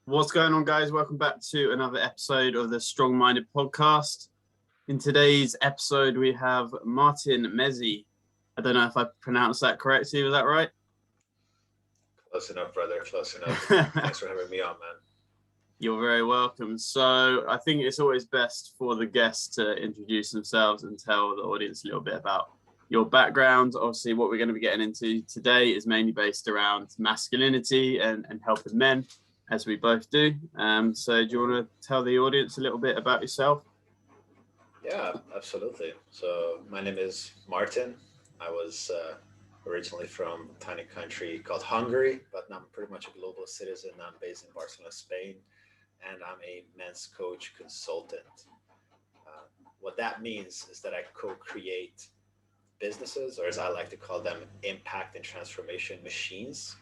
What's going on, guys? Welcome back to another episode of the Strong Minded podcast. In today's episode, we have Martin Mezzi. I don't know if I pronounced that correctly. Was that right? Close enough, brother. Close enough. Thanks for having me on, man. You're very welcome. So I think it's always best for the guests to introduce themselves and tell the audience a little bit about your background. Obviously, what we're going to be getting into today is mainly based around masculinity and helping men, as we both do. So do you want to tell the audience a little bit about yourself? Yeah, absolutely. So my name is Martin. I was originally from a tiny country called Hungary, but now I'm pretty much a global citizen. I'm based in Barcelona, Spain, and I'm a men's coach consultant. What that means is that I co-create businesses, or as I like to call them, impact and transformation machines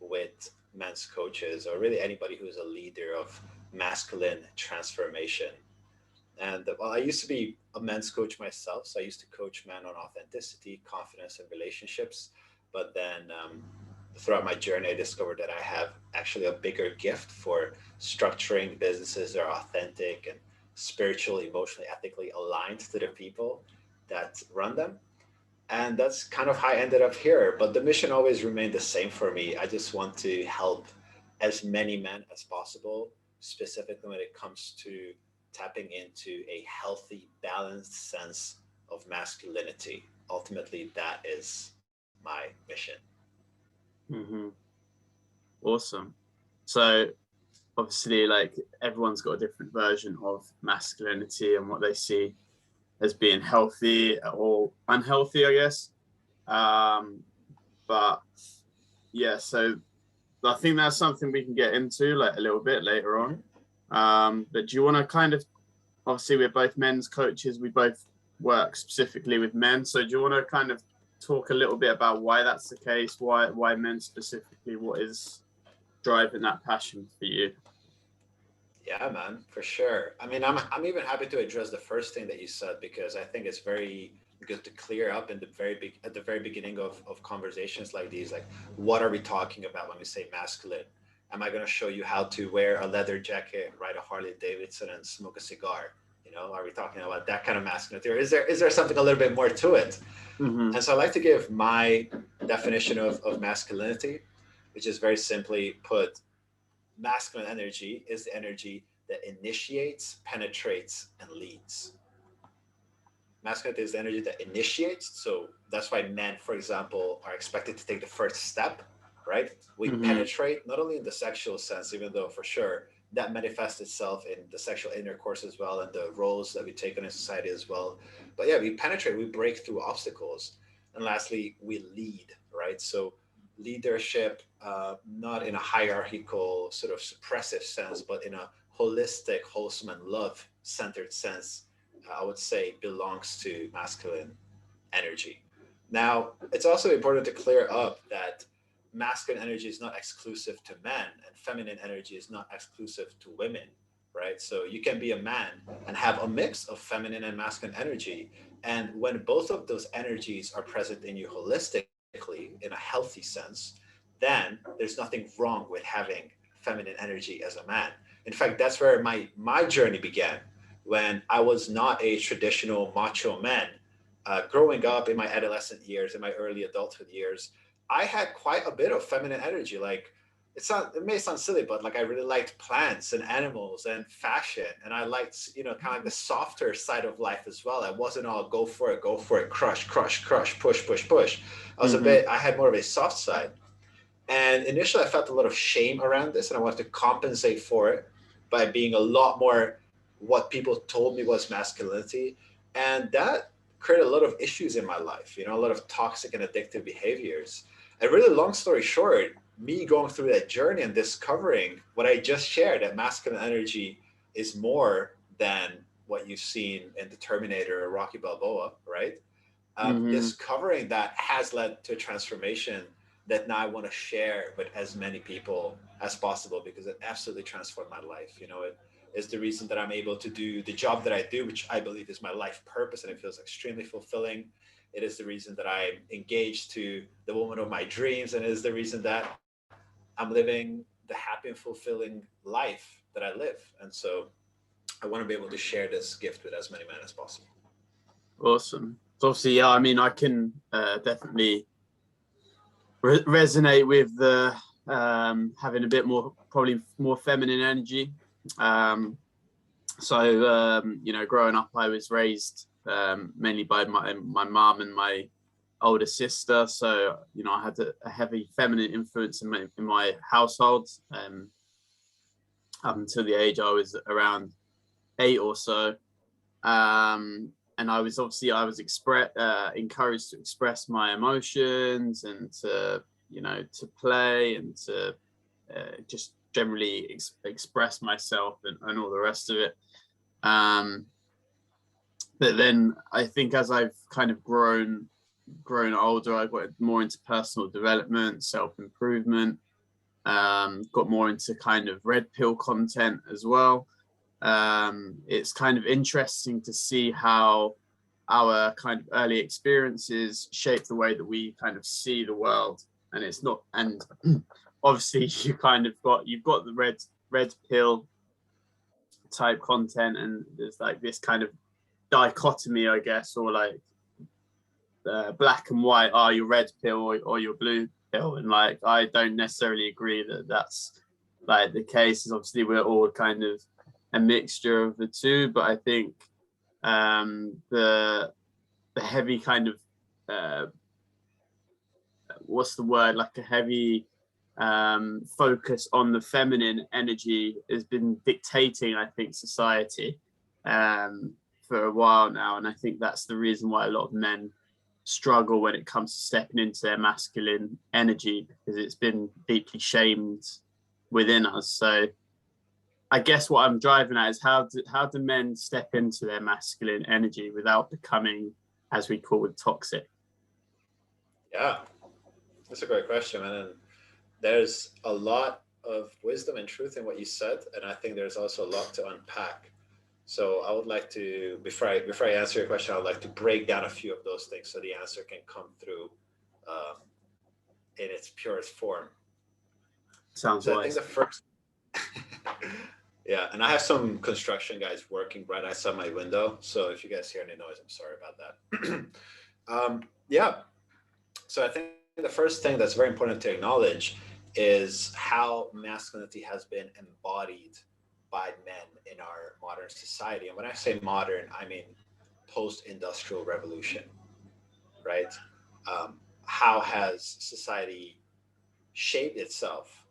with men's coaches, or really anybody who's a leader of masculine transformation. And well, I used to be a men's coach myself. So I used to coach men on authenticity, confidence, and relationships. But then throughout my journey, I discovered that I have actually a bigger gift for structuring businesses that are authentic and spiritually, emotionally, ethically aligned to the people that run them. And that's kind of how I ended up here. But the mission always remained the same for me. I just want to help as many men as possible, specifically when it comes to tapping into a healthy, balanced sense of masculinity. Ultimately, that is my mission. Mm-hmm. Awesome. So obviously, like, everyone's got a different version of masculinity and what they see as being healthy or unhealthy, I guess. But yeah, so I think that's something we can get into like a little bit later on. But do you want to kind of, obviously we're both men's coaches, we both work specifically with men. So do you want to kind of talk a little bit about why that's the case, why men specifically, what is driving that passion for you? Yeah, man, for sure. I mean, I'm even happy to address the first thing that you said because I think it's very good to clear up in the very big at the very beginning of conversations like these. Like, what are we talking about when we say masculine? Am I going to show you how to wear a leather jacket, ride a Harley Davidson, and smoke a cigar? You know, are we talking about that kind of masculinity, or is there something a little bit more to it? Mm-hmm. And so I like to give my definition of masculinity, which is very simply put, masculine energy is the energy that initiates, penetrates, and leads. Masculinity is the energy that initiates. So that's why men, for example, are expected to take the first step, right? We Mm-hmm. penetrate not only in the sexual sense, even though for sure that manifests itself in the sexual intercourse as well and the roles that we take on in society as well. But yeah, we penetrate, we break through obstacles. And lastly, we lead, right? So leadership, not in a hierarchical, sort of suppressive sense, but in a holistic, wholesome, and love centered sense, I would say belongs to masculine energy. Now, it's also important to clear up that masculine energy is not exclusive to men and feminine energy is not exclusive to women, right? So you can be a man and have a mix of feminine and masculine energy. And when both of those energies are present in you holistically in a healthy sense, then there's nothing wrong with having feminine energy as a man. In fact, that's where my journey began when I was not a traditional macho man. Growing up in my adolescent years, in my early adulthood years, I had quite a bit of feminine energy. Like, it may sound silly, but like I really liked plants and animals and fashion, and I liked kind of like the softer side of life as well. I wasn't all go for it, crush, crush, crush, push, push, push. Mm-hmm. I had more of a soft side. And initially, I felt a lot of shame around this, and I wanted to compensate for it by being a lot more what people told me was masculinity. And that created a lot of issues in my life, a lot of toxic and addictive behaviors. And really, long story short, me going through that journey and discovering what I just shared, that masculine energy is more than what you've seen in the Terminator or Rocky Balboa, right? Mm-hmm. Discovering that has led to a transformation that now I want to share with as many people as possible because it absolutely transformed my life. It is the reason that I'm able to do the job that I do, which I believe is my life purpose, and it feels extremely fulfilling. It is the reason that I'm engaged to the woman of my dreams, and it is the reason that I'm living the happy and fulfilling life that I live. And so I want to be able to share this gift with as many men as possible. Awesome. So obviously, yeah, I mean, I can definitely resonate with the having a bit more, probably more feminine energy. You know, growing up, I was raised mainly by my mom and my older sister. So, you know, I had a heavy feminine influence in my household up until the age I was around 8 or so. And I was encouraged to express my emotions and to, you know, to play and to just generally express myself and all the rest of it. But then I think as I've kind of grown older, I got more into personal development, self-improvement, got more into kind of red pill content as well. It's kind of interesting to see how our kind of early experiences shape the way that we kind of see the world. And it's not, and obviously you've got the red pill type content, and there's like this kind of dichotomy, I guess, or like black and white, are you red pill or your blue pill? And like I don't necessarily agree that that's like the case. Is obviously we're all kind of a mixture of the two, but I think the heavy kind of what's the word, like a heavy focus on the feminine energy has been dictating, I think, society for a while now. And I think that's the reason why a lot of men struggle when it comes to stepping into their masculine energy, because it's been deeply shamed within us. So I guess what I'm driving at is how do men step into their masculine energy without becoming, as we call it, toxic? Yeah, that's a great question, man. And there's a lot of wisdom and truth in what you said, and I think there's also a lot to unpack. So I would like to, before I answer your question, I would like to break down a few of those things so the answer can come through in its purest form. Sounds wise. I think the first, yeah, and I have some construction guys working right outside my window, so if you guys hear any noise, I'm sorry about that. Yeah, so I think the first thing that's very important to acknowledge is how masculinity has been embodied by men in our modern society. And when I say modern, I mean post-industrial revolution, right? How has society shaped itself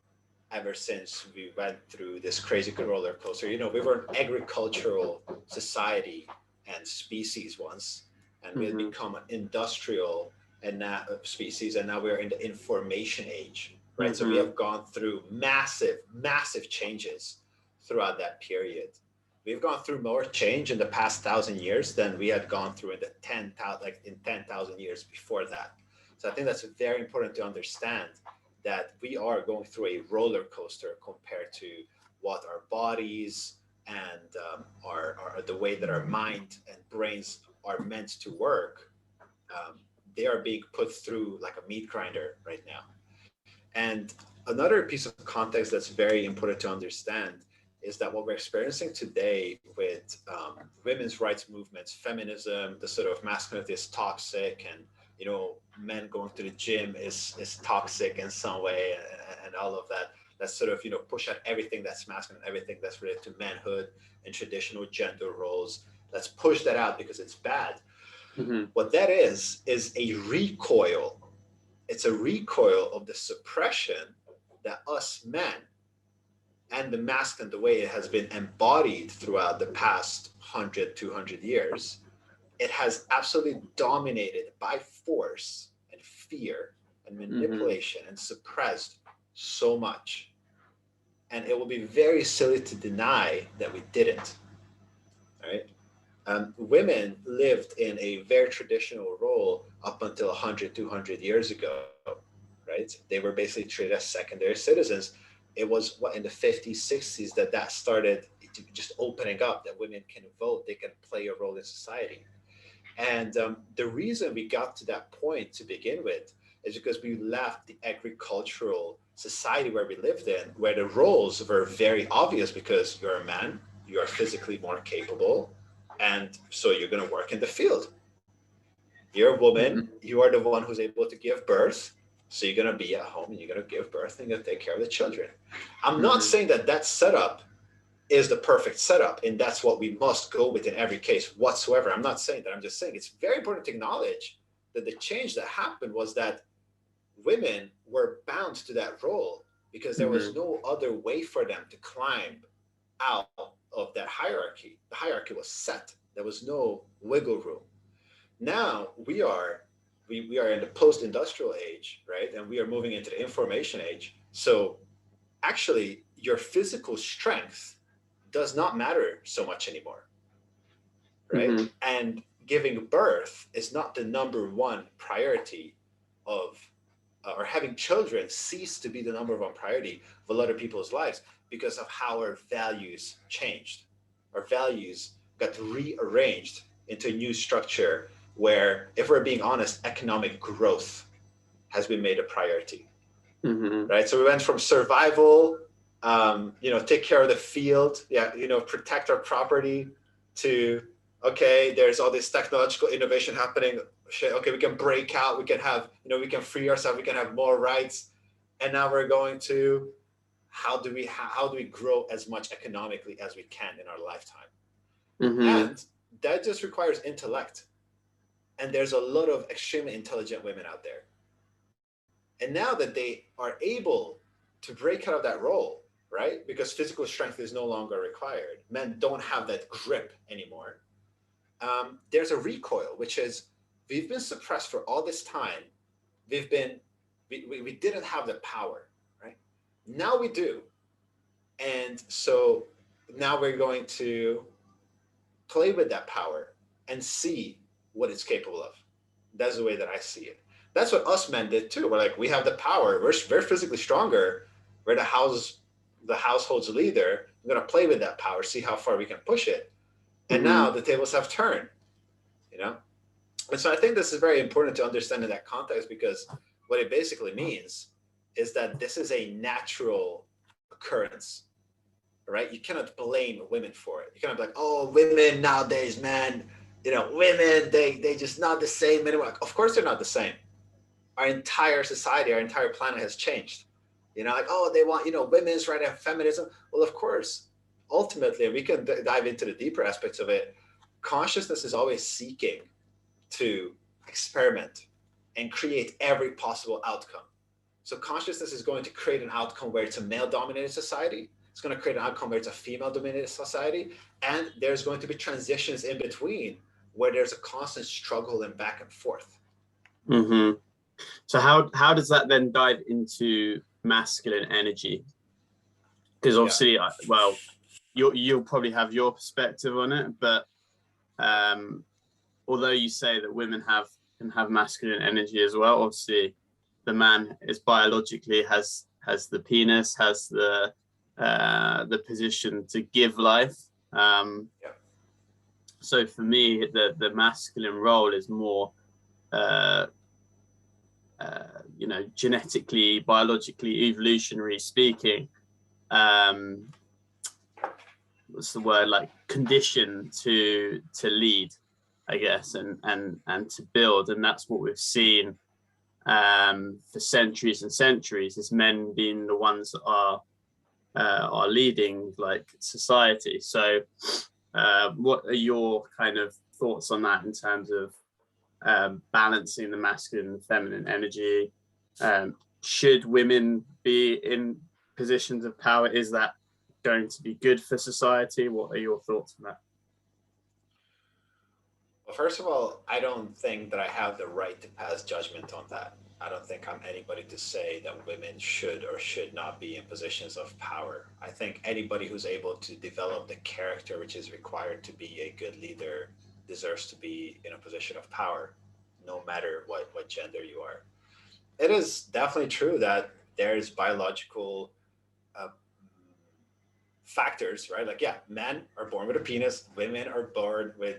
ever since we went through this crazy roller coaster? You know, we were an agricultural society and species once, and we had become an industrial and now species, and now we're in the information age, right? So we have gone through massive changes throughout that period. We've gone through more change in the past 1,000 years than we had gone through in the 10,000 years before that. So I think that's very important to understand, that we are going through a roller coaster compared to what our bodies and the way that our mind and brains are meant to work. They are being put through like a meat grinder right now. And another piece of context that's very important to understand is that what we're experiencing today with women's rights movements, feminism, the sort of masculinity is toxic, and you know, men going to the gym is toxic in some way, and all of that. That's sort of, you know, push out everything that's masculine, everything that's related to manhood and traditional gender roles. Let's push that out because it's bad. What that is a recoil. It's a recoil of the suppression that us men and the masculine, the way it has been embodied throughout the past 100, 200 years, it has absolutely dominated by force and fear and manipulation and suppressed so much. And it will be very silly to deny that we didn't, right? Women lived in a very traditional role up until 100, 200 years ago, right? They were basically treated as secondary citizens. It was in the 50s, 60s that started just opening up, that women can vote, they can play a role in society. And the reason we got to that point to begin with is because we left the agricultural society where we lived in, where the roles were very obvious because you're a man, you are physically more capable, and so you're going to work in the field. You're a woman, you are the one who's able to give birth, so you're going to be at home and you're going to give birth and you're going to take care of the children. I'm not saying that that setup is the perfect setup and that's what we must go with in every case whatsoever. I'm not saying that. I'm just saying it's very important to acknowledge that the change that happened was that women were bound to that role because there was no other way for them to climb out of that hierarchy. The hierarchy was set. There was no wiggle room. Now we are in the post-industrial age, right? And we are moving into the information age. So actually your physical strength does not matter so much anymore, right? And giving birth is not the number one priority of or having children cease to be the number one priority of a lot of people's lives because of how our values changed. Our values got rearranged into a new structure where, if we're being honest, economic growth has been made a priority, right? So we went from survival, take care of the field, protect our property, to, okay, there's all this technological innovation happening. Okay, we can break out, we can have, we can free ourselves, we can have more rights. And now we're going to, how do we grow as much economically as we can in our lifetime? And that just requires intellect. And there's a lot of extremely intelligent women out there. And now that they are able to break out of that role, right? Because physical strength is no longer required. Men don't have that grip anymore. There's a recoil, which is, we've been suppressed for all this time. We didn't have the power, right? Now we do. And so now we're going to play with that power and see what it's capable of. That's the way that I see it. That's what us men did too. We're like, we have the power. We're physically stronger. We're the household's leader. We're going to play with that power, see how far we can push it. And now the tables have turned, And so I think this is very important to understand in that context, because what it basically means is that this is a natural occurrence, right? You cannot blame women for it. You cannot be like, oh, women nowadays, man, women, they just not the same anymore. Of course they're not the same. Our entire society, our entire planet has changed. Like, oh, they want, women's right to have feminism. Well, of course, ultimately, we can dive into the deeper aspects of it. Consciousness is always seeking to experiment and create every possible outcome. So consciousness is going to create an outcome where it's a male-dominated society. It's going to create an outcome where it's a female-dominated society. And there's going to be transitions in between where there's a constant struggle and back and forth. So how does that then dive into masculine energy? Because obviously, you'll probably have your perspective on it, but although you say that women can have masculine energy as well, obviously the man is biologically has the penis, has the position to give life. So for me, the masculine role is more genetically, biologically, evolutionary speaking, what's the word, like conditioned to lead, I guess, and to build. And that's what we've seen for centuries and centuries, is men being the ones that are leading like society. So what are your kind of thoughts on that in terms of balancing the masculine and feminine energy? Should women be in positions of power? Is that going to be good for society? What are your thoughts on that? Well, first of all, I don't think that I have the right to pass judgment on that. I don't think I'm anybody to say that women should or should not be in positions of power. I think anybody who's able to develop the character which is required to be a good leader deserves to be in a position of power, no matter what gender you are. It is definitely true that there's biological factors, right? Like, men are born with a penis, women are born with,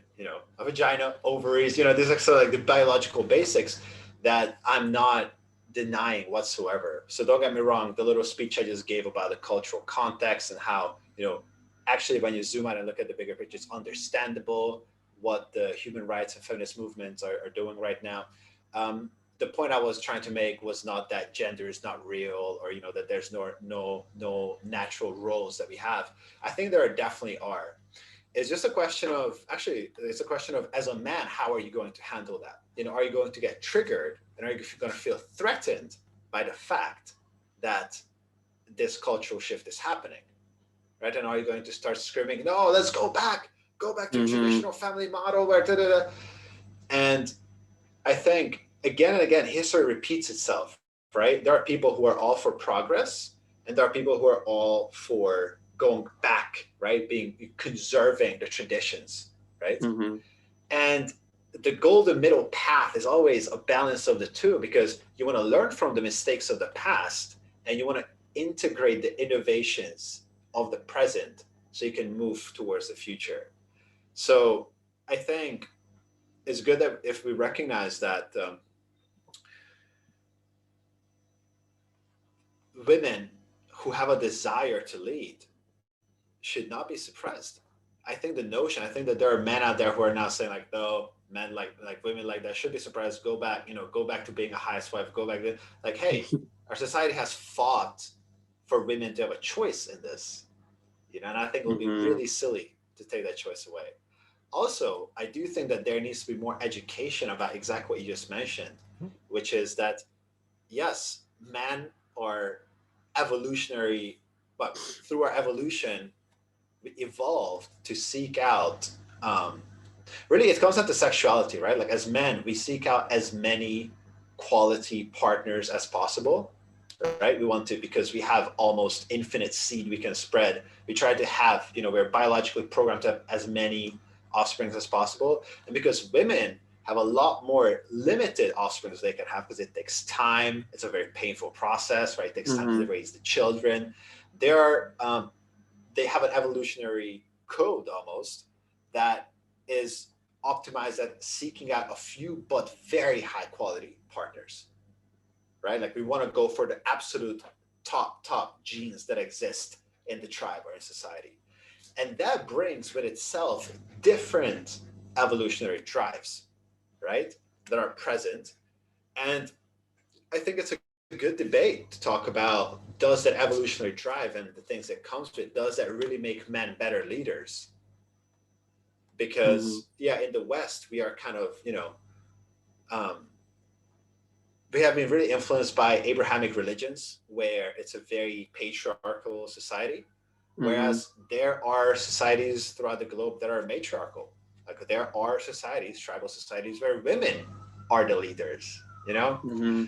a vagina, ovaries, these are sort of like the biological basics that I'm not denying whatsoever. So don't get me wrong, the little speech I just gave about the cultural context and how, actually when you zoom out and look at the bigger picture, it's understandable what the human rights and feminist movements are doing right now. The point I was trying to make was not that gender is not real, or that there's no natural roles that we have. I think there definitely are. It's just a question of, as a man, how are you going to handle that? Are you going to get triggered, and are you going to feel threatened by the fact that this cultural shift is happening, right? And are you going to start screaming, no, let's go back to traditional family model where da-da-da. And I think again and again, history repeats itself, right? There are people who are all for progress, and there are people who are all for going back, right? Conserving the traditions, right? And the golden middle path is always a balance of the two, because you want to learn from the mistakes of the past, and you want to integrate the innovations of the present so you can move towards the future. So I think it's good that if we recognize that women who have a desire to lead should not be suppressed. I think that there are men out there who are now saying like, no, men like women like that should be suppressed. Go back to being a housewife. Go back to, like, hey, our society has fought for women to have a choice in this, and I think it would be really silly to take that choice away. Also, I do think that there needs to be more education about exactly what you just mentioned, which is that, yes, men are evolutionary, but through our evolution, we evolved to seek out, really, it comes down to sexuality, right? Like, as men, we seek out as many quality partners as possible, right? We want to, because we have almost infinite seed we can spread. We try to have, we're biologically programmed to have as many offsprings as possible. And because women have a lot more limited offsprings they can have, because it takes time. It's a very painful process, right? It takes time to raise the children. They have an evolutionary code almost that is optimized at seeking out a few but very high quality partners, right? Like, we want to go for the absolute top genes that exist in the tribe or in society. And that brings with itself different evolutionary drives, right, that are present. And I think it's a good debate to talk about, does that evolutionary drive and the things that comes with it, does that really make men better leaders? Because in the West, we are kind of, we have been really influenced by Abrahamic religions, where it's a very patriarchal society. Whereas there are societies throughout the globe that are matriarchal. Like, there are societies, tribal societies, where women are the leaders,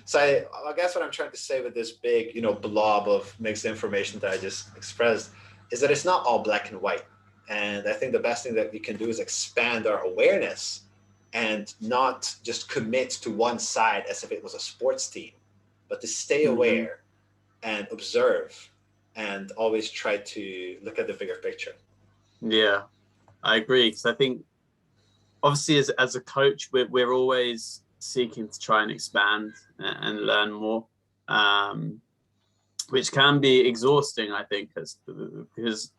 So I guess what I'm trying to say with this big, blob of mixed information that I just expressed is that it's not all black and white. And I think the best thing that we can do is expand our awareness and not just commit to one side as if it was a sports team, but to stay aware and observe and always try to look at the bigger picture. Yeah, I agree. Because I think, obviously, as a coach, we're always seeking to try and expand and learn more, which can be exhausting, I think, because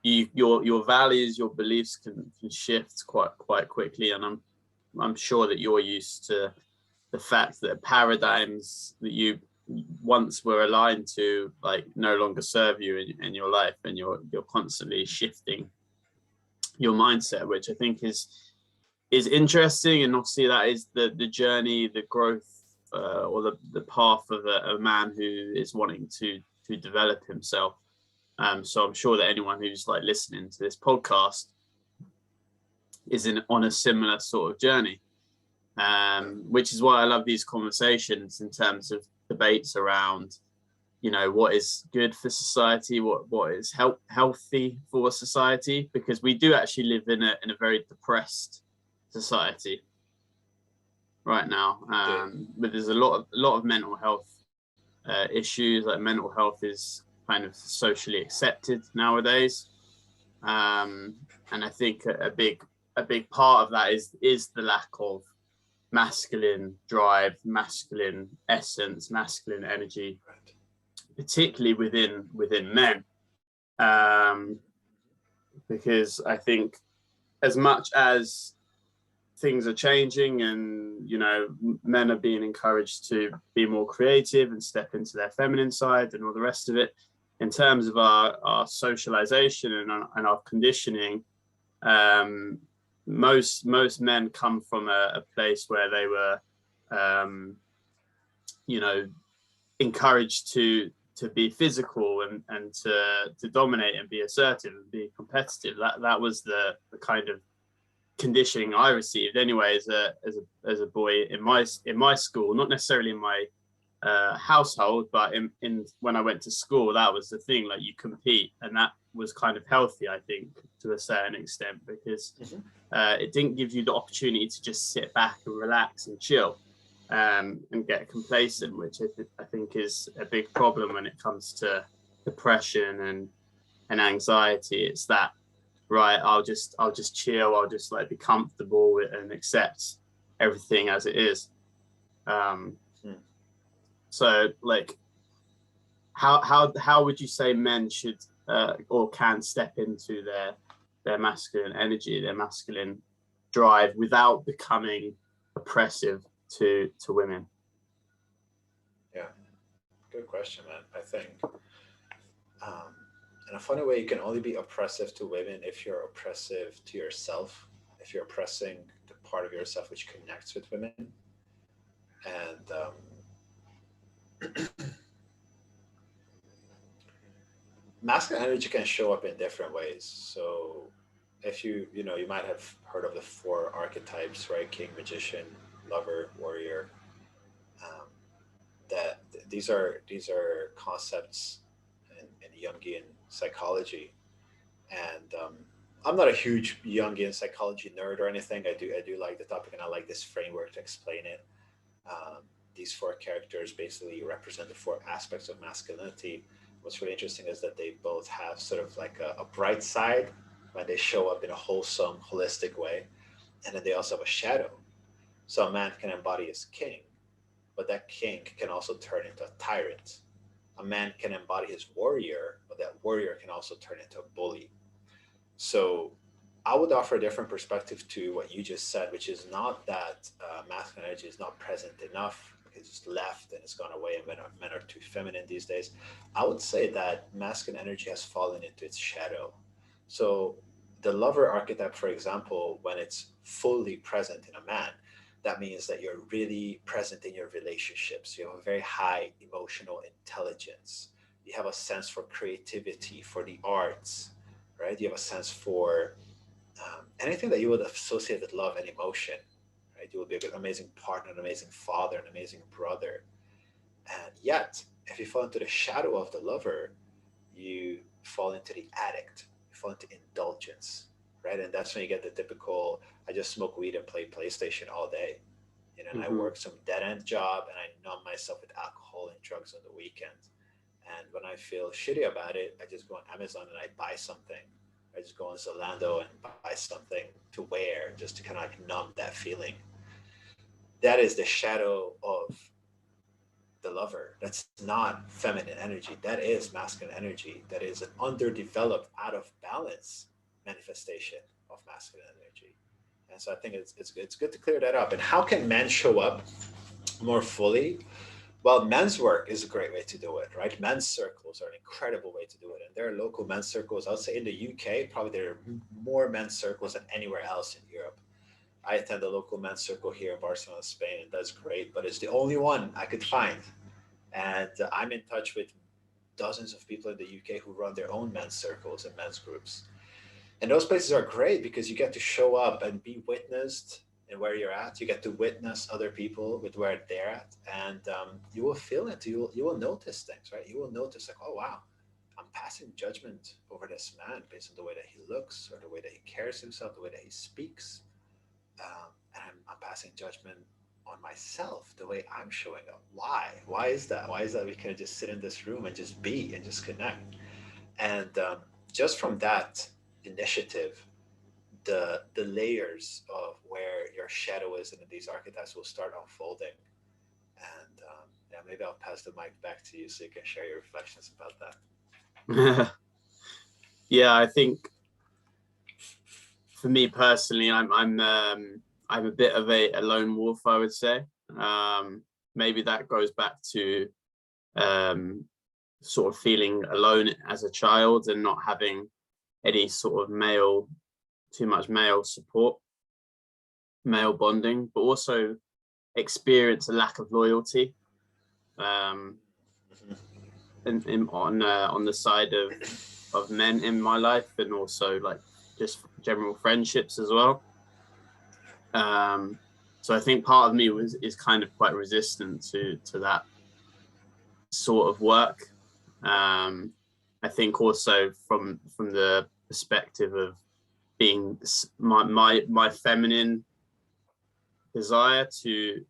your values, your beliefs can shift quite quickly. And I'm sure that you're used to the fact that paradigms that you once were aligned to, like, no longer serve you in your life, and you're constantly shifting your mindset, which I think is interesting. And obviously that is the journey, the growth, or the path of a man who is wanting to develop himself. So I'm sure that anyone who's like listening to this podcast is on a similar sort of journey, which is why I love these conversations in terms of debates around, what is good for society, what is healthy for society, because we do actually live in a very depressed society right now. But there's a lot of mental health issues. Like, mental health is kind of socially accepted nowadays, and I think a big part of that is the lack of masculine drive, masculine essence, masculine energy, particularly within men. Because I think as much as things are changing and, you know, men are being encouraged to be more creative and step into their feminine side and all the rest of it, in terms of our socialization and our conditioning, most men come from a place where they were, you know, encouraged to be physical and to dominate and be assertive and be competitive. That was the kind of conditioning I received anyway as a boy in my school, not necessarily in my household, but in when I went to school, that was the thing. Like, you compete, and that was kind of healthy, I think, to a certain extent, because it didn't give you the opportunity to just sit back and relax and chill, and get complacent, which I think is a big problem when it comes to depression and anxiety. It's that, right, I'll just chill, I'll just like be comfortable with and accept everything as it is. So like, how would you say men should or can step into their masculine energy, their masculine drive, without becoming oppressive to women? Yeah, good question, man. I think in a funny way, you can only be oppressive to women if you're oppressive to yourself, if you're oppressing the part of yourself which connects with women. And masculine energy can show up in different ways. So if you might have heard of the 4 archetypes, right? King, magician, lover, warrior. That these are concepts in Jungian psychology, and I'm not a huge Jungian psychology nerd or anything. I do like the topic, and I like this framework to explain it. These 4 characters basically represent the 4 aspects of masculinity. What's really interesting is that they both have sort of like a bright side when they show up in a wholesome, holistic way, and then they also have a shadow. So a man can embody his king, but that king can also turn into a tyrant. A man can embody his warrior, but that warrior can also turn into a bully. So I would offer a different perspective to what you just said, which is not that masculine energy is not present enough, it's just left and it's gone away, and men are too feminine these days. I would say that masculine energy has fallen into its shadow. So the lover archetype, for example, when it's fully present in a man, that means that you're really present in your relationships. You have a very high emotional intelligence. You have a sense for creativity, for the arts, right? You have a sense for anything that you would associate with love and emotion, right? You will be an amazing partner, an amazing father, an amazing brother. And yet, if you fall into the shadow of the lover, you fall into the addict, you fall into indulgence, right? And that's when you get the typical, I just smoke weed and play PlayStation all day, and I work some dead end job and I numb myself with alcohol and drugs on the weekend. And when I feel shitty about it, I just go on Amazon and I buy something. I just go on Zalando and buy something to wear just to kind of like numb that feeling. That is the shadow of the lover. That's not feminine energy. That is masculine energy. That is an underdeveloped, out of balance manifestation of masculine energy. And so I think it's good to clear that up. And how can men show up more fully? Well, men's work is a great way to do it, right? Men's circles are an incredible way to do it. And there are local men's circles. I would say in the UK, probably there are more men's circles than anywhere else in Europe. I attend a local men's circle here in Barcelona, Spain, and that's great, but it's the only one I could find. And I'm in touch with dozens of people in the UK who run their own men's circles and men's groups. And those places are great because you get to show up and be witnessed in where you're at. You get to witness other people with where they're at, and you will feel it. You will notice things, right? You will notice like, oh wow, I'm passing judgment over this man based on the way that he looks or the way that he carries himself, the way that he speaks, and I'm passing judgment on myself, the way I'm showing up. Why? Why is that? Why is that we can't just sit in this room and just be and just connect? And just from that initiative, the layers of where your our shadow is, and then these archetypes will start unfolding. And yeah, maybe I'll pass the mic back to you so you can share your reflections about that. Yeah, I think for me personally, I'm a bit of a lone wolf, I would say. Maybe that goes back to sort of feeling alone as a child and not having any sort of too much male support, male bonding, but also experience a lack of loyalty on the side of men in my life, and also like just general friendships as well. So I think part of me is kind of quite resistant to that sort of work. I think also from the perspective of being my feminine desire to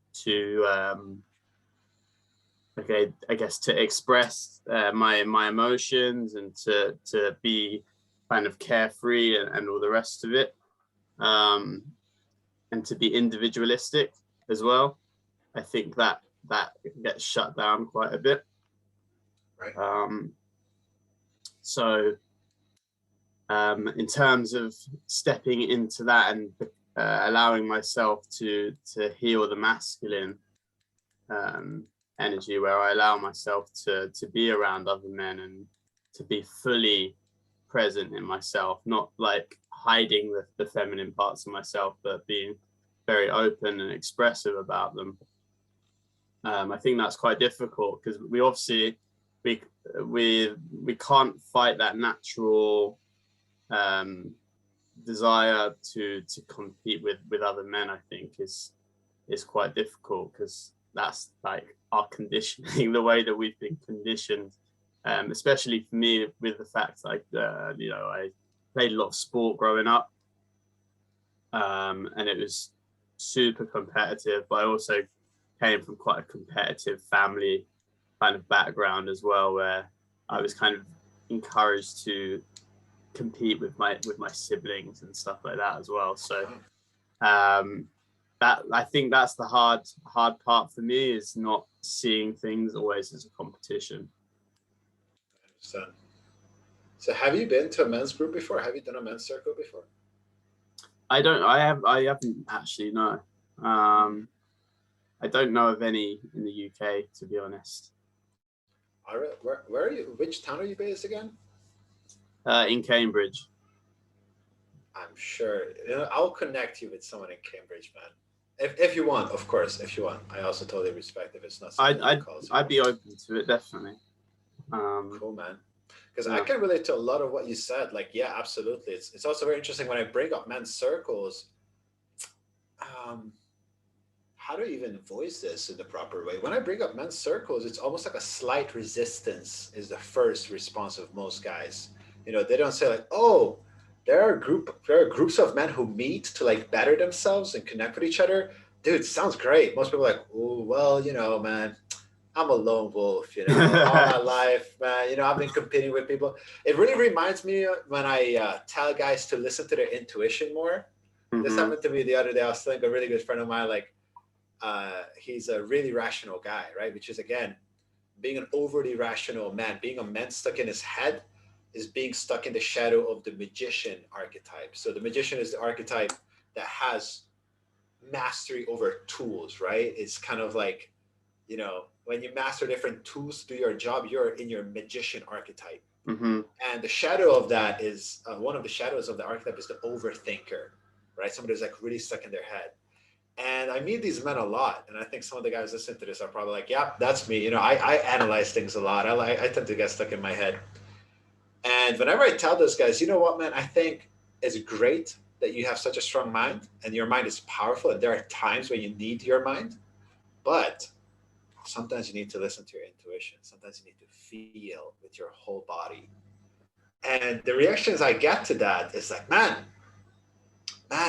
okay, I guess to express my emotions and to be kind of carefree and all the rest of it, and to be individualistic as well. I think that gets shut down quite a bit. Right. So in terms of stepping into that and allowing myself to heal the masculine energy, where I allow myself to be around other men and to be fully present in myself, not like hiding the feminine parts of myself, but being very open and expressive about them. I think that's quite difficult because we obviously we can't fight that natural desire to compete with other men. I think is quite difficult because that's like our conditioning, the way that we've been conditioned, especially for me with the fact like I played a lot of sport growing up, and it was super competitive, but I also came from quite a competitive family kind of background as well, where I was kind of encouraged to compete with my siblings and stuff like that as well. So that I think that's the hard part for me, is not seeing things always as a competition. I understand. So have you been to a men's group before? Have you done a men's circle before? I haven't actually, no. I don't know of any in the UK, to be honest. All right. Where are you? Which town are you based again? In Cambridge. I'm sure. I'll connect you with someone in Cambridge, man. If you want, of course. If you want, I also totally respect if it's not something that calls you. I'd be open to it, definitely. Cool, man. Because I can relate to a lot of what you said. Like, yeah, absolutely. It's also very interesting when I bring up men's circles. How do you even voice this in the proper way? When I bring up men's circles, it's almost like a slight resistance is the first response of most guys. They don't say like, oh, there are groups of men who meet to like better themselves and connect with each other. Dude, sounds great. Most people are like, oh, well, man, I'm a lone wolf, all my life, man. I've been competing with people. It really reminds me when I tell guys to listen to their intuition more. Mm-hmm. This happened to me the other day. I was telling a really good friend of mine, like, he's a really rational guy, right? Which is, again, being an overly rational man, being a man stuck in his head is being stuck in the shadow of the magician archetype. So the magician is the archetype that has mastery over tools, right? It's kind of like, when you master different tools to do your job, you're in your magician archetype. Mm-hmm. And the shadow of that is, one of the shadows of the archetype is the overthinker, right? Somebody who's like really stuck in their head. And I meet these men a lot. And I think some of the guys listening to this are probably like, yeah, that's me. I analyze things a lot. I tend to get stuck in my head. And whenever I tell those guys, you know what, man, I think it's great that you have such a strong mind and your mind is powerful. And there are times when you need your mind, but sometimes you need to listen to your intuition. Sometimes you need to feel with your whole body. And the reactions I get to that is like, man,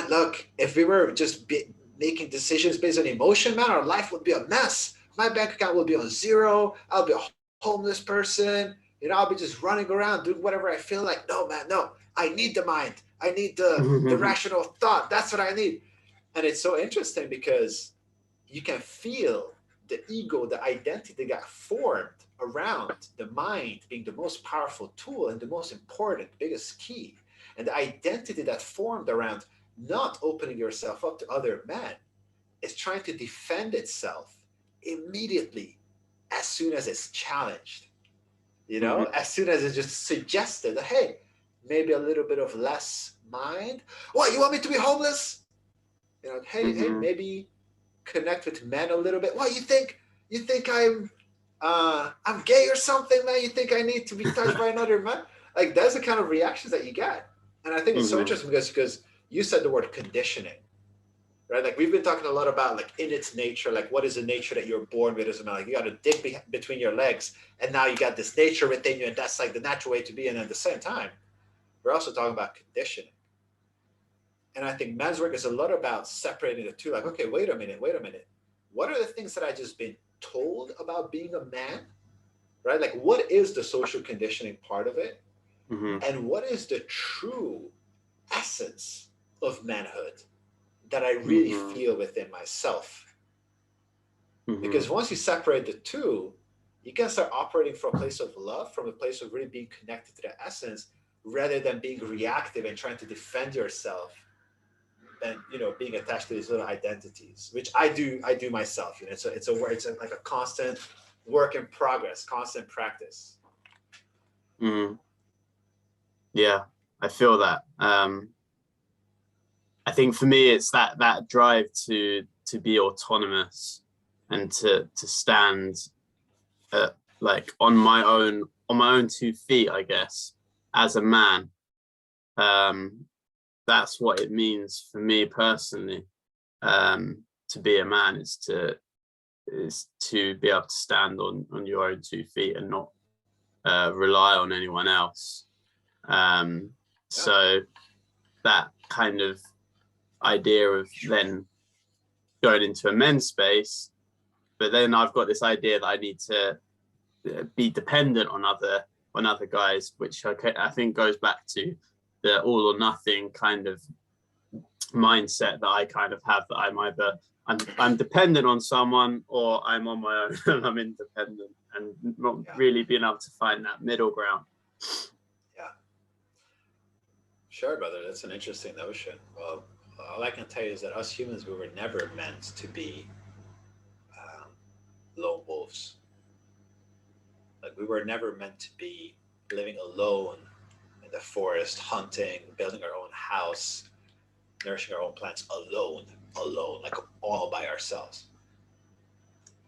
look, if we were just making decisions based on emotion, man, our life would be a mess. My bank account would be on zero. I'll be a homeless person. I'll be just running around doing whatever I feel like. No, man, no. I need the mind. I need the rational thought. That's what I need. And it's so interesting because you can feel the ego, the identity that got formed around the mind being the most powerful tool and the most important, biggest key. And the identity that formed around not opening yourself up to other men is trying to defend itself immediately as soon as it's challenged. As soon as it's just suggested that, hey, maybe a little bit of less mind. What, you want me to be homeless? Hey, maybe connect with men a little bit. What, you think I'm gay or something, man? You think I need to be touched by another man? Like, that's the kind of reactions that you get. And I think it's so interesting because you said the word conditioning, right? Like, we've been talking a lot about, like, in its nature, like, what is the nature that you're born with as a man? Like, you got to dig between your legs, and now you got this nature within you, and that's like the natural way to be. And at the same time, we're also talking about conditioning. And I think men's work is a lot about separating the two. Like, okay, wait a minute. What are the things that I just been told about being a man, right? Like, what is the social conditioning part of it? And what is the true essence of manhood that I really feel within myself? Because once you separate the two, you can start operating from a place of love, from a place of really being connected to the essence, rather than being reactive and trying to defend yourself and being attached to these little identities, which I do myself. It's like a constant work in progress, constant practice. Yeah, I feel that. I think for me, it's that drive to be autonomous and to stand like on my own 2 feet, I guess, as a man. That's what it means for me personally. To be a man is to be able to stand on your own 2 feet and not rely on anyone else. So that kind of idea of then going into a men's space, but then I've got this idea that I need to be dependent on other guys, which I think goes back to the all or nothing kind of mindset that I kind of have, that I'm either I'm dependent on someone or I'm on my own and I'm independent, and not really being able to find that middle ground. Yeah. Sure, brother. That's an interesting notion. Well, all I can tell you is that us humans, we were never meant to be lone wolves. Like, we were never meant to be living alone in the forest, hunting, building our own house, nourishing our own plants alone, like all by ourselves.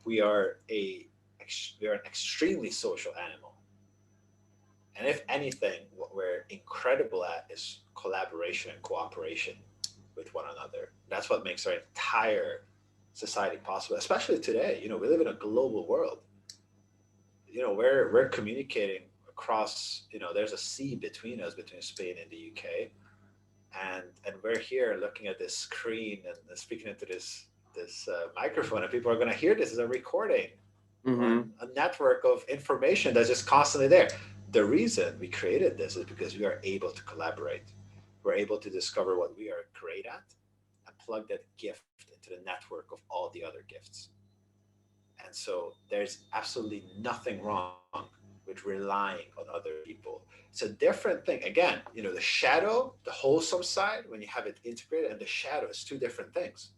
We are an extremely social animal. And if anything, what we're incredible at is collaboration and cooperation with one another. That's what makes our entire society possible, especially today. We live in a global world. We're communicating across, there's a sea between us, between Spain and the UK. And we're here looking at this screen and speaking into this microphone, and people are going to hear this as a recording on a network of information that's just constantly there. The reason we created this is because we are able to collaborate. We're able to discover what we are great at and plug that gift into the network of all the other gifts. And so there's absolutely nothing wrong with relying on other people. It's a different thing. Again, the shadow, the wholesome side, when you have it integrated, and the shadow is two different things.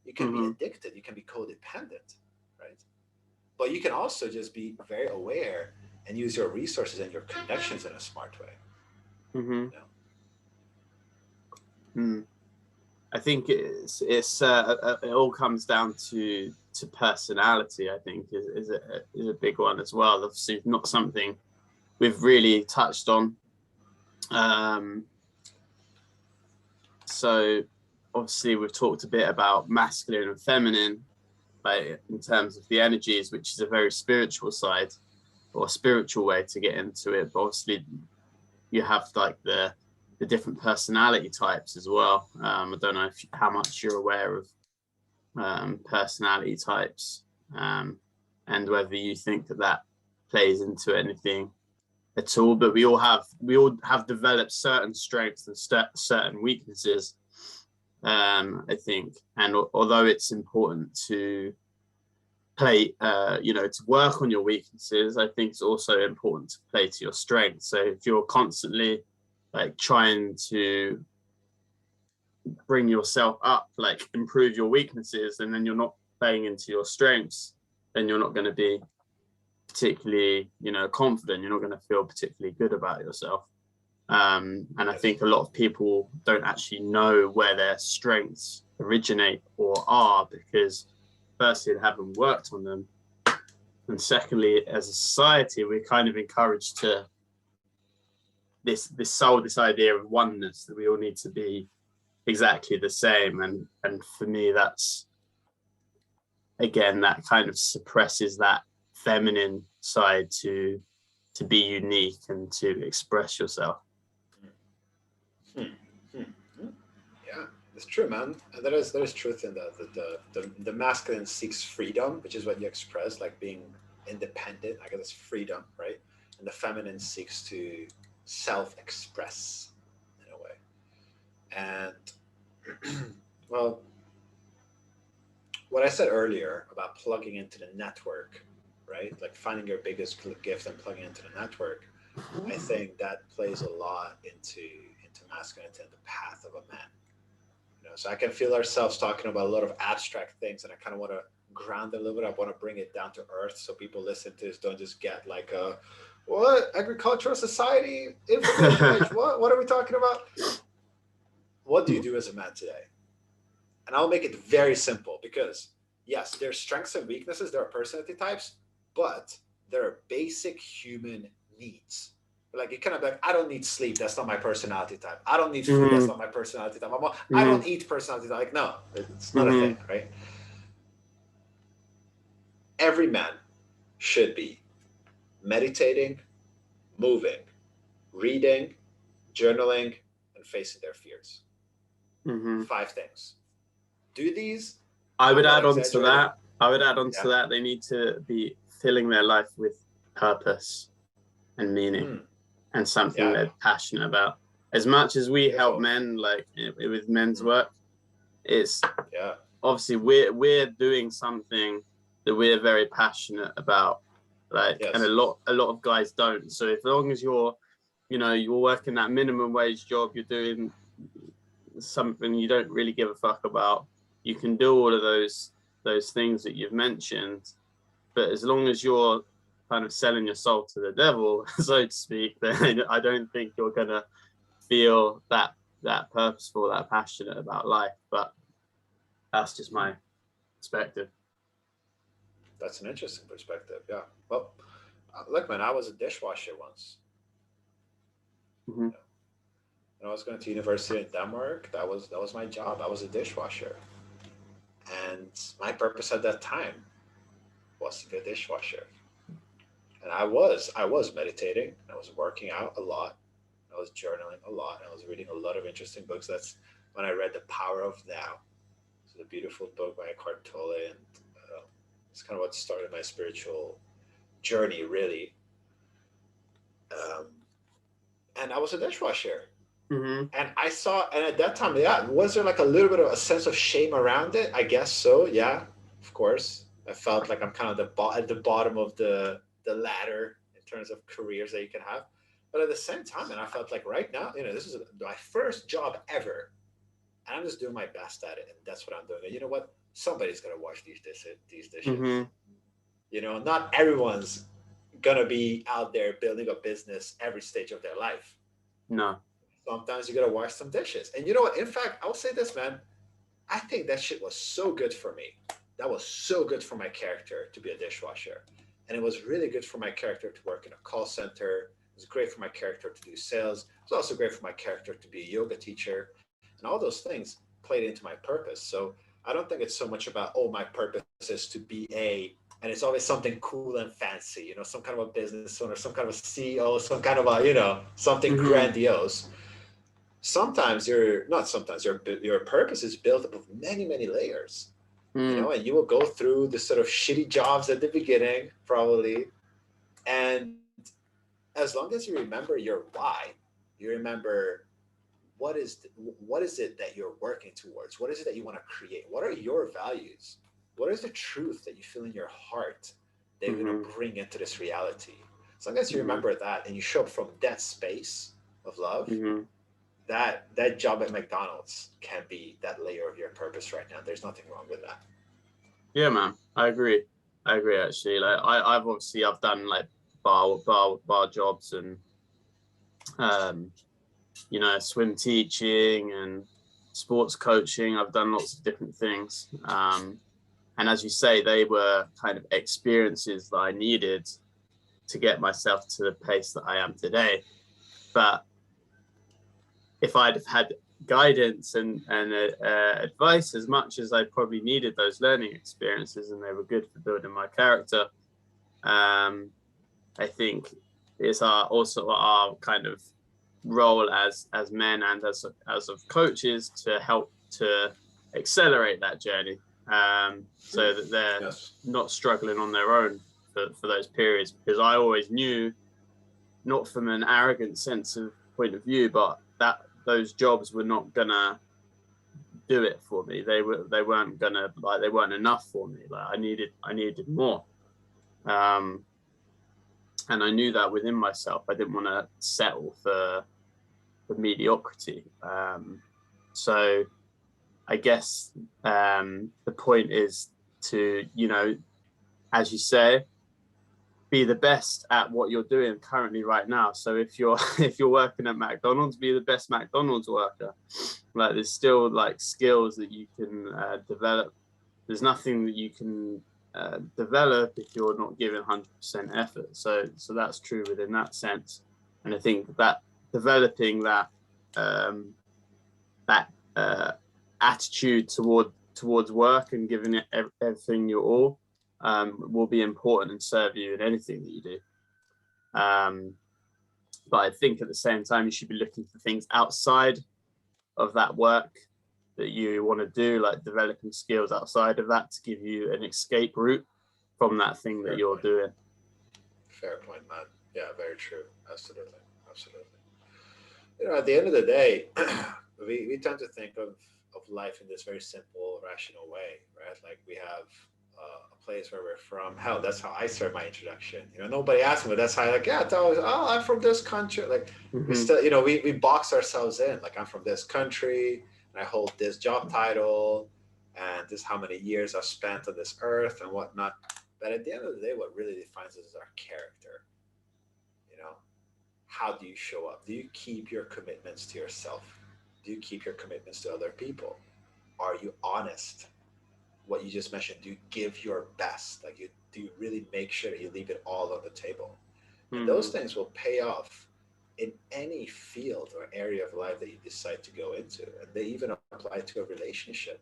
You can be addicted, you can be codependent, right? But you can also just be very aware and use your resources and your connections in a smart way. I think it all comes down to personality. I think is a big one as well. Obviously, not something we've really touched on. So obviously we've talked a bit about masculine and feminine, like in terms of the energies, which is a very spiritual side or a spiritual way to get into it. But obviously you have like the different personality types as well. I don't know how much you're aware of personality types, and whether you think that plays into anything at all. But we all have developed certain strengths and certain weaknesses I think, and although it's important to play, to work on your weaknesses, I think it's also important to play to your strengths. So if you're constantly like trying to bring yourself up, like improve your weaknesses, and then you're not playing into your strengths, then you're not going to be particularly, confident. You're not going to feel particularly good about yourself. And I think a lot of people don't actually know where their strengths originate or are, because firstly, they haven't worked on them. And secondly, as a society, we're kind of encouraged to this idea of oneness, that we all need to be exactly the same. And for me, that's, again, that kind of suppresses that feminine side to be unique and to express yourself. Yeah, it's true, man. And there is truth in that. The masculine seeks freedom, which is what you express, like being independent. I guess it's freedom, right? And the feminine seeks to self-express in a way. And well, what I said earlier about plugging into the network, right? Like finding your biggest gift and plugging into the network. I think that plays a lot into masculinity and the path of a man. So I can feel ourselves talking about a lot of abstract things, and I kind of want to ground it a little bit. I want to bring it down to earth, so people listen to this don't just get like a what agricultural society information age. What are we talking about? What do you do as a man today? And I'll make it very simple, because yes, there's strengths and weaknesses, there are personality types, but there are basic human needs. Like you kind of like, I don't need sleep, that's not my personality type. I don't need food, that's not my personality type. I don't eat personality type. Like, no, it's not a thing, right? Every man should be meditating, moving, reading, journaling, and facing their fears. 5 things. Do these. I would add on to that. They need to be filling their life with purpose and meaning and something they're passionate about. As much as we help men, like with men's work, it's obviously we're doing something that we're very passionate about, like, and a lot of guys don't. So as long as you're working that minimum wage job, you're doing something you don't really give a fuck about, you can do all of those things that you've mentioned, but as long as you're kind of selling your soul to the devil, so to speak, then I don't think you're gonna feel that purposeful, that passionate about life. But that's just my perspective. That's an interesting perspective. Yeah. Well, look, man, I was a dishwasher once. When I was going to university in Denmark, that was my job. I was a dishwasher, and my purpose at that time was to be a dishwasher. And I was meditating. I was working out a lot. I was journaling a lot. I was reading a lot of interesting books. That's when I read The Power of Now. It's a beautiful book by Eckhart Tolle, and it's kind of what started my spiritual journey, really. And I was a dishwasher. And I saw, and at that time, was there like a little bit of a sense of shame around it? I guess so. Yeah, of course. I felt like I'm kind of at the bottom of the ladder in terms of careers that you can have. But at the same time, and I felt like right now, this is my first job ever, and I'm just doing my best at it, and that's what I'm doing. And you know what? Somebody's gonna wash these dishes. Not everyone's gonna be out there building a business every stage of their life. No. Sometimes you gotta wash some dishes. And you know what? In fact, I'll say this, man. I think that shit was so good for me. That was so good for my character to be a dishwasher. And it was really good for my character to work in a call center. It was great for my character to do sales. It was also great for my character to be a yoga teacher. And all those things played into my purpose. So I don't think it's so much about, my purpose is to be and it's always something cool and fancy, some kind of a business owner, some kind of a CEO, some kind of a, something grandiose. Sometimes your purpose is built up of many, many layers, and you will go through the sort of shitty jobs at the beginning, probably. And as long as you remember your why, you remember what is it that you're working towards? What is it that you want to create? What are your values? What is the truth that you feel in your heart that you're going Mm-hmm. to bring into this reality? As long as you Mm-hmm. remember that and you show up from that space of love, Mm-hmm. that job at McDonald's can be that layer of your purpose right now. There's nothing wrong with that. Yeah, man. I agree actually. Like I've done like bar jobs and um swim teaching and sports coaching. I've done lots of different things. And as you say, they were kind of experiences that I needed to get myself to the place that I am today. But if I'd have had guidance and advice as much as I probably needed those learning experiences, and they were good for building my character, um, I think it's also our kind of role as men and as of coaches to help to accelerate that journey, so that they're Yes. not struggling on their own for those periods. Because I always knew, not from an arrogant sense of point of view, but that those jobs were not gonna do it for me. They weren't gonna, like, they weren't enough for me. Like I needed more. Um, and I knew that within myself. I didn't want to settle for mediocrity. So I guess the point is to, as you say, be the best at what you're doing currently right now. So if you're if you're working at McDonald's, be the best McDonald's worker. Like, there's still like skills that you can develop. There's nothing that you can develop if you're not giving 100% effort. So that's true within that sense. And I think that developing um, that attitude towards work and giving it everything your all will be important and serve you in anything that you do. But I think at the same time, you should be looking for things outside of that work that you want to do, like developing skills outside of that to give you an escape route from that thing that Fair you're point. doing. Fair point, man. Yeah, very true. Absolutely. Absolutely. At the end of the day, we tend to think of life in this very simple, rational way, right? Like we have a place where we're from. Hell, that's how I start my introduction. Nobody asked me, but that's how yeah, tell us, oh, I'm from this country. Like we Mm-hmm. still, we box ourselves in. Like I'm from this country and I hold this job title and this is how many years I've spent on this earth and whatnot. But at the end of the day, what really defines us is our character. You know, how do you show up? Do you keep your commitments to yourself? Do you keep your commitments to other people? Are you honest? What you just mentioned, do you give your best? Like, do you really make sure that you leave it all on the table? And those Mm-hmm. things will pay off in any field or area of life that you decide to go into. And they even apply to a relationship,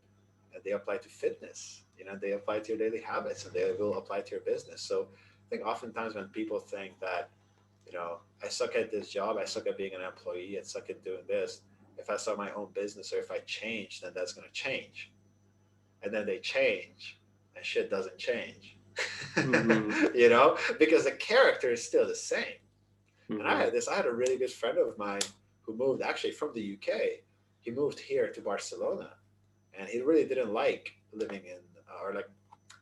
and they apply to fitness, they apply to your daily habits, and they will apply to your business. So I think oftentimes when people think that, I suck at this job, I suck at being an employee, I suck at doing this. If I start my own business or if I change, then that's going to change. And then they change and shit doesn't change. Mm-hmm. Because the character is still the same. And Mm-hmm. I had a really good friend of mine who moved actually from the UK. He moved here to Barcelona and he really didn't like living in, or like,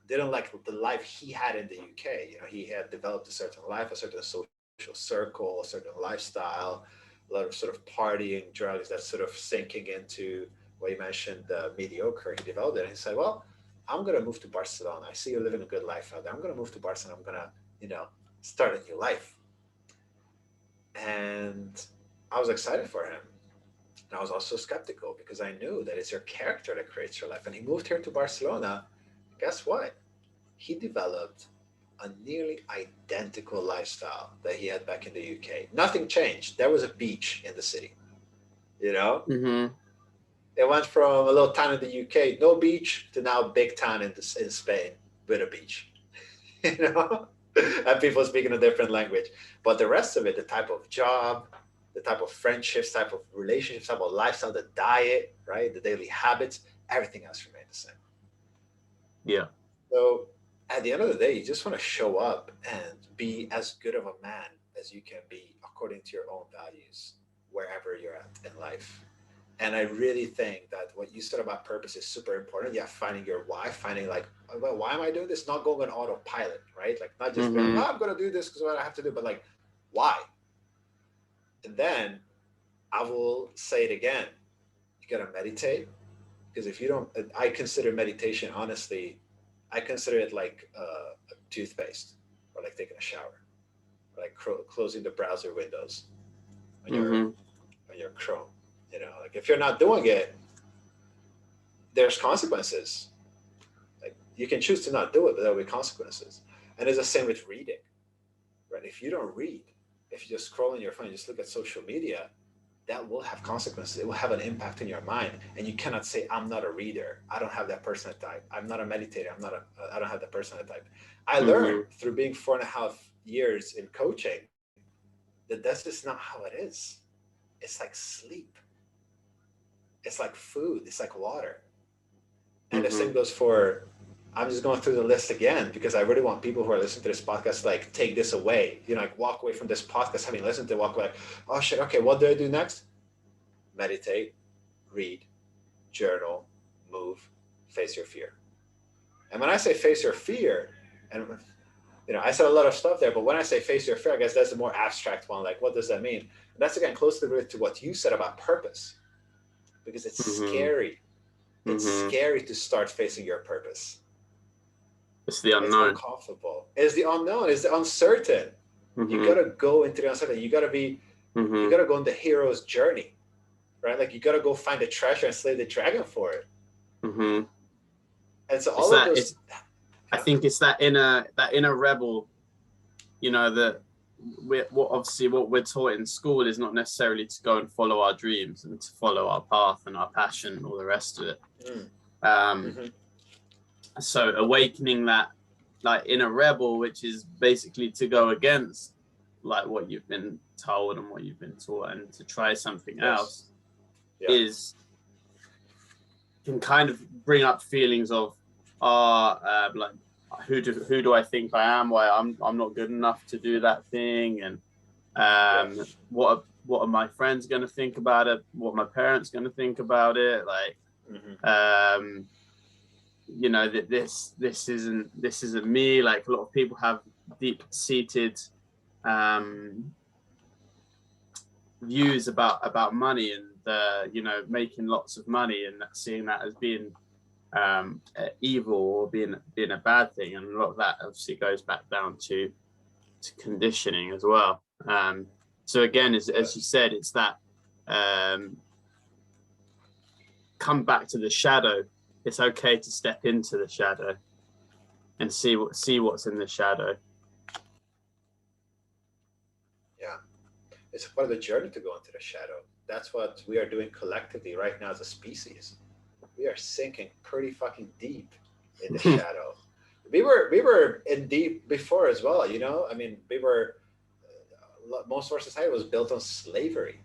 didn't like the life he had in the UK. He had developed a certain life, a certain social circle, a certain lifestyle, a lot of sort of partying, drugs, that sort of sinking into what you mentioned, mediocre. He developed it. And he said, well, I'm going to move to Barcelona. I see you're living a good life out there. I'm going to move to Barcelona. I'm going to, start a new life. And I was excited for him. And I was also skeptical because I knew that it's your character that creates your life. And he moved here to Barcelona. Guess what? He developed a nearly identical lifestyle that he had back in the UK. Nothing changed. There was a beach in the city. You know, Mm-hmm. it went from a little town in the UK, no beach, to now a big town in Spain with a beach. you know, and people speaking a different language. But the rest of it, the type of job, the type of friendships, type of relationships, type of lifestyle, the diet, right, the daily habits, everything else remained the same. Yeah. So at the end of the day, you just want to show up and be as good of a man as you can be according to your own values, wherever you're at in life. And I really think that what you said about purpose is super important. Yeah, finding your why, finding like, well, why am I doing this? Not going on autopilot, right? Like not just being like, oh, I'm going to do this because what I have to do, but like, why? And then I will say it again. You got to meditate, because if you don't, I consider meditation, honestly, I consider it like a toothpaste, or like taking a shower, or like closing the browser windows on your Chrome. You know, like if you're not doing it, there's consequences. Like you can choose to not do it, but there will be consequences. And it's the same with reading, right? If you don't read, if you just scroll on your phone, just look at social media, that will have consequences. It will have an impact in your mind. And you cannot say, I'm not a reader. I don't have that personal type. I'm not a meditator. I don't have that personal type. I learned through being 4.5 years in coaching that that's just not how it is. It's like sleep. It's like food. It's like water. And the same goes for, I'm just going through the list again, because I really want people who are listening to this podcast to like take this away, you know, like walk away from this podcast, having listened to it, walk away like, oh shit, okay, what do I do next? Meditate, read, journal, move, face your fear. And when I say face your fear, and you know, I said a lot of stuff there, but when I say face your fear, I guess that's the more abstract one. Like, what does that mean? And that's again closely related to what you said about purpose, because it's scary. It's scary to start facing your purpose. It's the unknown. It's uncomfortable. It's the unknown. It's the uncertain. You gotta go into the uncertain. You gotta be. You gotta go on the hero's journey, right? Like you gotta go find the treasure and slay the dragon for it. And so all of those. I think it's that inner rebel. You know, that what we're taught in school is not necessarily to go and follow our dreams and to follow our path and our passion and all the rest of it. So awakening that like inner rebel, which is basically to go against like what you've been told and what you've been taught, and to try something else, can kind of bring up feelings of like who do I think I am? Why I'm not good enough to do that thing, and what are my friends going to think about it? What are my parents going to think about it? Like, you know, that this isn't me. Like a lot of people have deep-seated views about money and you know, making lots of money and seeing that as being evil or being a bad thing, and a lot of that obviously goes back down to conditioning as well. So again, as you said, it's that come back to the shadow. It's okay to step into the shadow and see what's in the shadow. Yeah, it's part of the journey to go into the shadow. That's what we are doing collectively right now as a species. We are sinking pretty fucking deep in the shadow. We were in deep before as well, you know? I mean, most of our society was built on slavery,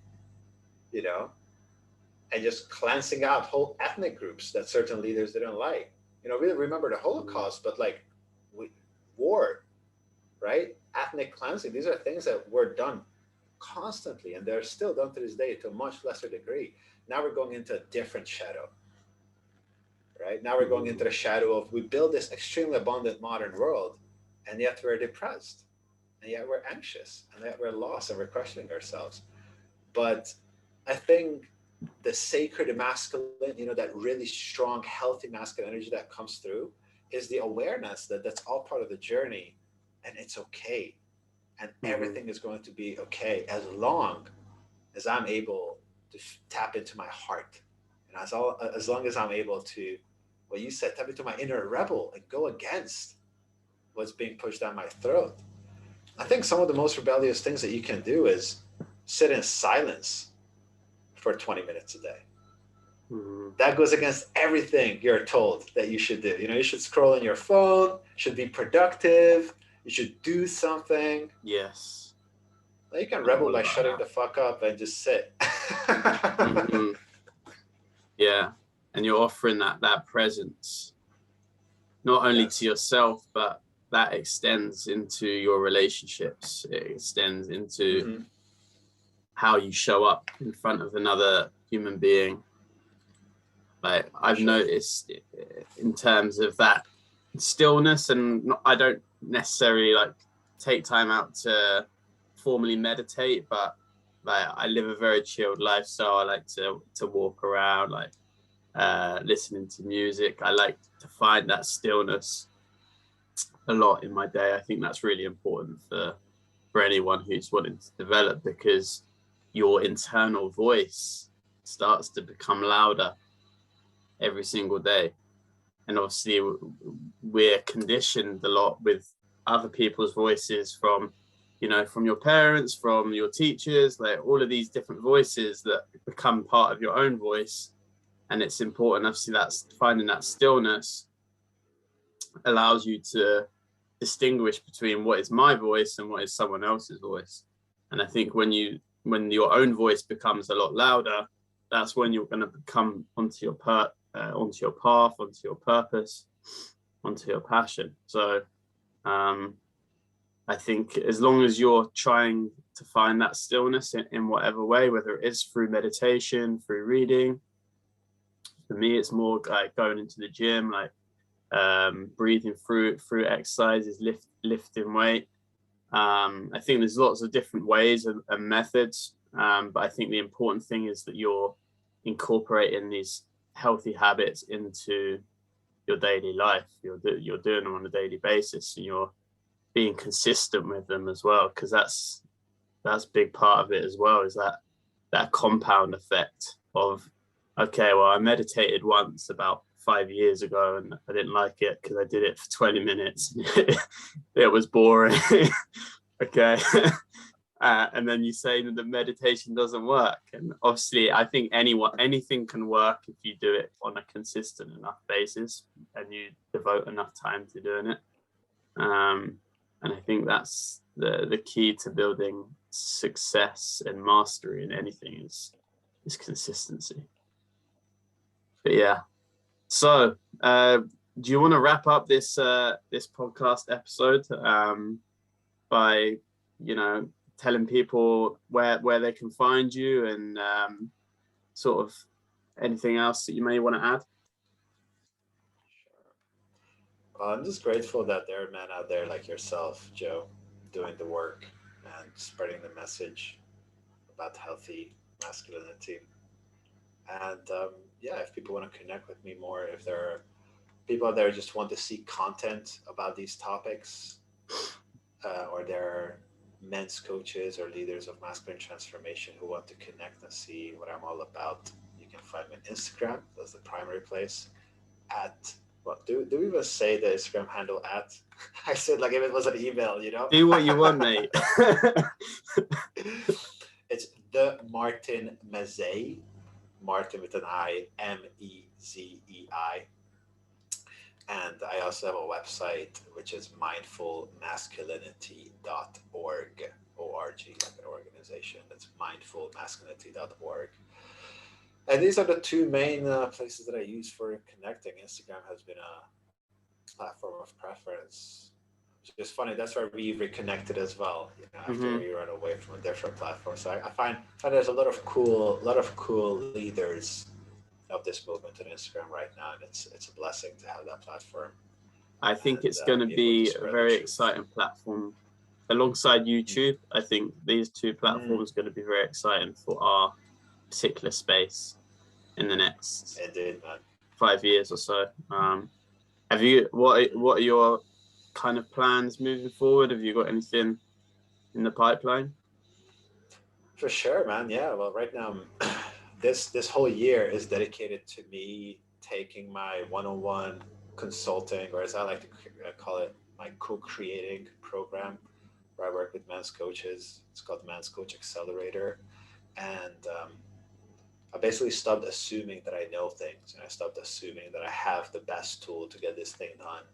you know? And just cleansing out whole ethnic groups that certain leaders didn't like. You know, we remember the Holocaust, but like war, right? Ethnic cleansing, these are things that were done constantly, and they're still done to this day to a much lesser degree. Now we're going into a different shadow. Right? Now we're going into the shadow of, we build this extremely abundant modern world, and yet we're depressed, and yet we're anxious, and yet we're lost, and we're questioning ourselves. But I think the sacred masculine, you know, that really strong, healthy masculine energy that comes through is the awareness that that's all part of the journey, and it's okay. And everything is going to be okay as long as I'm able to tap into my heart. And as long as I'm able to, what you said, tap into my inner rebel and go against what's being pushed down my throat. I think some of the most rebellious things that you can do is sit in silence for 20 minutes a day. That goes against everything you're told that you should do. You know, you should scroll on your phone, should be productive, you should do something. Yes. Now you can rebel by shutting the fuck up and just sit. Yeah, and you're offering that presence, not only to yourself, but that extends into your relationships. It extends into how you show up in front of another human being. Like I've noticed in terms of that stillness, and I don't necessarily like take time out to formally meditate, but like I live a very chilled lifestyle. I like to walk around, like listening to music. I like to find that stillness a lot in my day. I think that's really important for anyone who's wanting to develop, because your internal voice starts to become louder every single day. And obviously we're conditioned a lot with other people's voices, from from your parents, from your teachers, like all of these different voices that become part of your own voice. And it's important, obviously, that's finding that stillness allows you to distinguish between what is my voice and what is someone else's voice. And I think when your own voice becomes a lot louder, that's when you're going to come onto your path, onto your purpose, onto your passion. So I think as long as you're trying to find that stillness in whatever way, whether it is through meditation, through reading, for me it's more like going into the gym, like breathing through exercises, lifting weight. I think there's lots of different ways and methods, but I think the important thing is that you're incorporating these healthy habits into your daily life. You're doing them on a daily basis, and you're being consistent with them as well, because that's a big part of it as well, is that compound effect of, okay, well, I meditated once about 5 years ago and I didn't like it because I did it for 20 minutes. It was boring. Okay. And then you say that the meditation doesn't work. And obviously, I think anything can work if you do it on a consistent enough basis and you devote enough time to doing it. And I think that's the key to building success and mastery in anything is consistency. But yeah. So, do you want to wrap up this podcast episode by, telling people where they can find you, and sort of anything else that you may want to add? Sure. I'm just grateful that there are men out there like yourself, Joe, doing the work and spreading the message about healthy masculinity. And yeah, if people want to connect with me more, if there are people out there who just want to see content about these topics, or there are men's coaches or leaders of masculine transformation who want to connect and see what I'm all about, you can find me on Instagram. That's the primary place. At what do we even say the Instagram handle at? I said like if it was an email, Do what you want, mate. It's the Martin Mezei. Martin with an I, Mezei. And I also have a website, which is mindfulmasculinity.org, O-R-G, like an organization. That's mindfulmasculinity.org. And these are the two main places that I use for connecting. Instagram has been a platform of preference. Which is funny. That's where we reconnected as well. After we ran away from a different platform. So I find there's a lot of cool leaders of this movement on Instagram right now, and it's a blessing to have that platform. I think it's going to be a very exciting platform alongside YouTube. I think these two platforms are going to be very exciting for our particular space in the next 5 years or so. Have you what are your kind of plans moving forward? Have you got anything in the pipeline? For sure, man. Yeah. Well, right now, this whole year is dedicated to me taking my one-on-one consulting, or as I like to call it, my co-creating program, where I work with men's coaches. It's called the Men's Coach Accelerator. And I basically stopped assuming that I know things, and I stopped assuming that I have the best tool to get this thing done.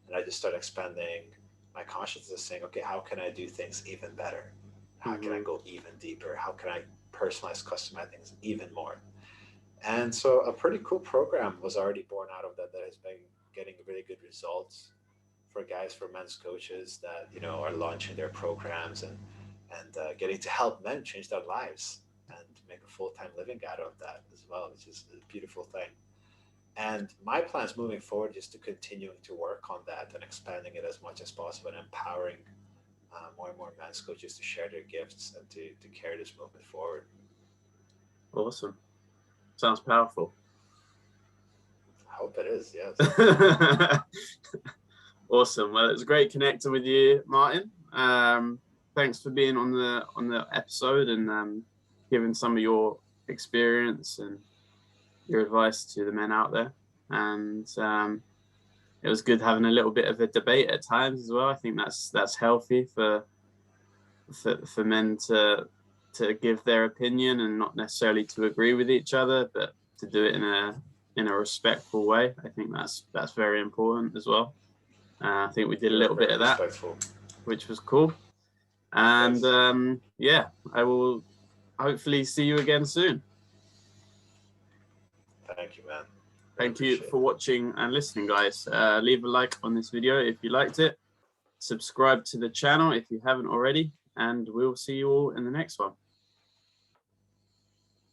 And I just started expanding my consciousness, saying, okay, how can I do things even better? How can I go even deeper? How can I personalize, customize things even more? And so a pretty cool program was already born out of that has been getting really good results for guys, for men's coaches that, are launching their programs and getting to help men change their lives and make a full-time living out of that as well, which is a beautiful thing. And my plans moving forward is to continuing to work on that and expanding it as much as possible and empowering more and more men's coaches to share their gifts and to carry this movement forward. Awesome. Sounds powerful. I hope it is, yes. Awesome. Well, it was great connecting with you, Martin. Thanks for being on the episode and giving some of your experience and your advice to the men out there. And it was good having a little bit of a debate at times as well. I think that's healthy for men to give their opinion and not necessarily to agree with each other, but to do it in a respectful way. I think that's very important as well. I think we did a little bit of that, which was cool. And yeah, I will hopefully see you again soon. Thank you, man. Thank you for watching and listening, guys. Leave a like on this video if you liked it. Subscribe to the channel if you haven't already, and we'll see you all in the next one.